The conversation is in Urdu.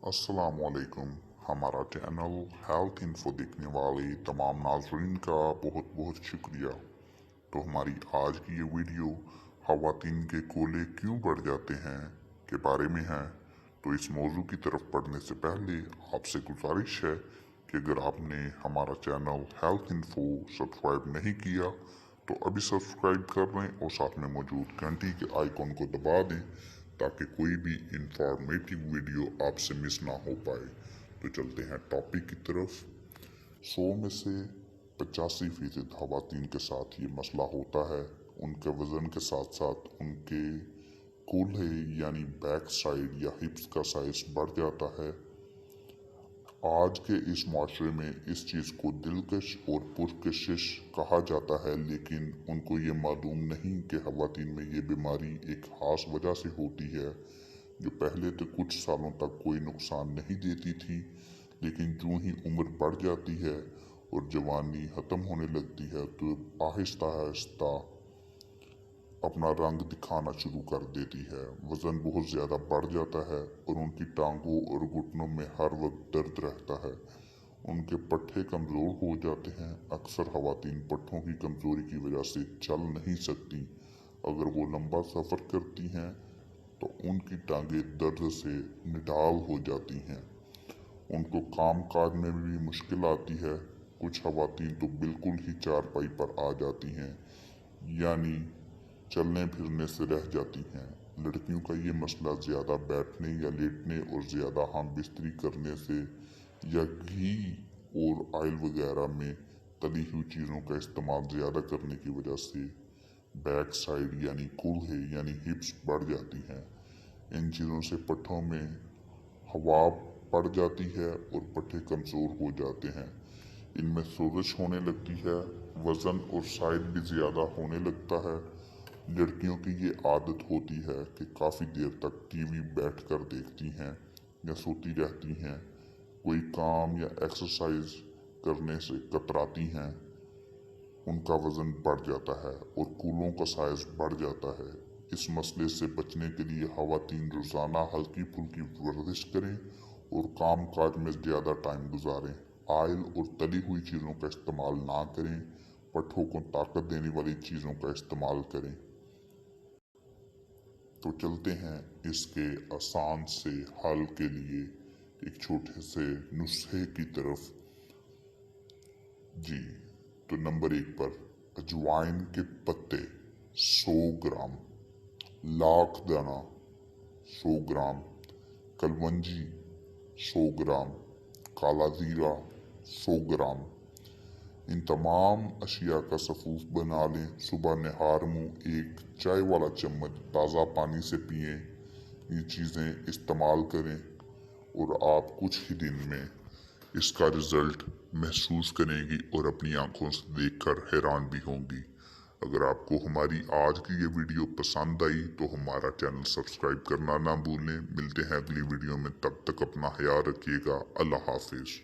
السلام علیکم۔ ہمارا چینل ہیلتھ انفو دیکھنے والے تمام ناظرین کا بہت بہت شکریہ۔ تو ہماری آج کی یہ ویڈیو خواتین کے کولہے کیوں بڑھ جاتے ہیں کے بارے میں ہے۔ تو اس موضوع کی طرف پڑھنے سے پہلے آپ سے گزارش ہے کہ اگر آپ نے ہمارا چینل ہیلتھ انفو سبسکرائب نہیں کیا تو ابھی سبسکرائب کر لیں اور ساتھ میں موجود گھنٹی کے آئیکن کو دبا دیں تاکہ کوئی بھی انفارمیٹیو ویڈیو آپ سے مس نہ ہو پائے۔ تو چلتے ہیں ٹاپک کی طرف۔ 100 میں سے 85% خواتین کے ساتھ یہ مسئلہ ہوتا ہے۔ ان کے وزن کے ساتھ ساتھ ان کے کولہے یعنی بیک سائڈ یا ہپس کا سائز بڑھ جاتا ہے۔ آج کے اس معاشرے میں اس چیز کو دلکش اور پرکشش کہا جاتا ہے، لیکن ان کو یہ معلوم نہیں کہ خواتین میں یہ بیماری ایک خاص وجہ سے ہوتی ہے جو پہلے تو کچھ سالوں تک کوئی نقصان نہیں دیتی تھی، لیکن جو ہی عمر بڑھ جاتی ہے اور جوانی ختم ہونے لگتی ہے تو آہستہ آہستہ اپنا رنگ دکھانا شروع کر دیتی ہے۔ وزن بہت زیادہ بڑھ جاتا ہے اور ان کی ٹانگوں اور گھٹنوں میں ہر وقت درد رہتا ہے۔ ان کے پٹھے کمزور ہو جاتے ہیں۔ اکثر خواتین پٹھوں کی کمزوری کی وجہ سے چل نہیں سکتی۔ اگر وہ لمبا سفر کرتی ہیں تو ان کی ٹانگیں درد سے نڈال ہو جاتی ہیں۔ ان کو کام کاج میں بھی مشکل آتی ہے۔ کچھ خواتین تو بالکل ہی چارپائی پر آ جاتی ہیں، یعنی چلنے پھرنے سے رہ جاتی ہیں۔ لڑکیوں کا یہ مسئلہ زیادہ بیٹھنے یا لیٹنے اور زیادہ ہم بستری کرنے سے یا گھی اور آئل وغیرہ میں تلی ہوئی چیزوں کا استعمال زیادہ کرنے کی وجہ سے بیک سائڈ یعنی کولہے یعنی ہپس بڑھ جاتی ہیں۔ ان چیزوں سے پٹھوں میں ہوا پڑ جاتی ہے اور پٹھے کمزور ہو جاتے ہیں۔ ان میں سوزش ہونے لگتی ہے، وزن اور سائز بھی زیادہ ہونے لگتا ہے۔ لڑکیوں کی یہ عادت ہوتی ہے کہ کافی دیر تک ٹی وی بیٹھ کر دیکھتی ہیں یا سوتی رہتی ہیں، کوئی کام یا ایکسرسائز کرنے سے کتراتی ہیں۔ ان کا وزن بڑھ جاتا ہے اور کولہوں کا سائز بڑھ جاتا ہے۔ اس مسئلے سے بچنے کے لیے خواتین روزانہ ہلکی پھلکی ورزش کریں اور کام کاج میں زیادہ ٹائم گزاریں۔ آئل اور تلی ہوئی چیزوں کا استعمال نہ کریں۔ پٹھوں کو طاقت دینے والی چیزوں کا استعمال کریں۔ تو چلتے ہیں اس کے آسان سے حل کے لیے ایک چھوٹے سے نسخے کی طرف۔ جی، تو نمبر 1 پر اجوائن کے پتے 100 گرام، لاکھ دانہ 100 گرام، کلونجی 100 گرام، کالا زیرہ 100 گرام۔ ان تمام اشیاء کا سفوف بنا لیں۔ صبح نہار منہ 1 چائے والا چمچ تازہ پانی سے پئیں۔ یہ چیزیں استعمال کریں اور آپ کچھ ہی دن میں اس کا رزلٹ محسوس کریں گی اور اپنی آنکھوں سے دیکھ کر حیران بھی ہوں گی۔ اگر آپ کو ہماری آج کی یہ ویڈیو پسند آئی تو ہمارا چینل سبسکرائب کرنا نہ بھولیں۔ ملتے ہیں اگلی ویڈیو میں، تب تک اپنا خیال رکھیے گا۔ اللہ حافظ۔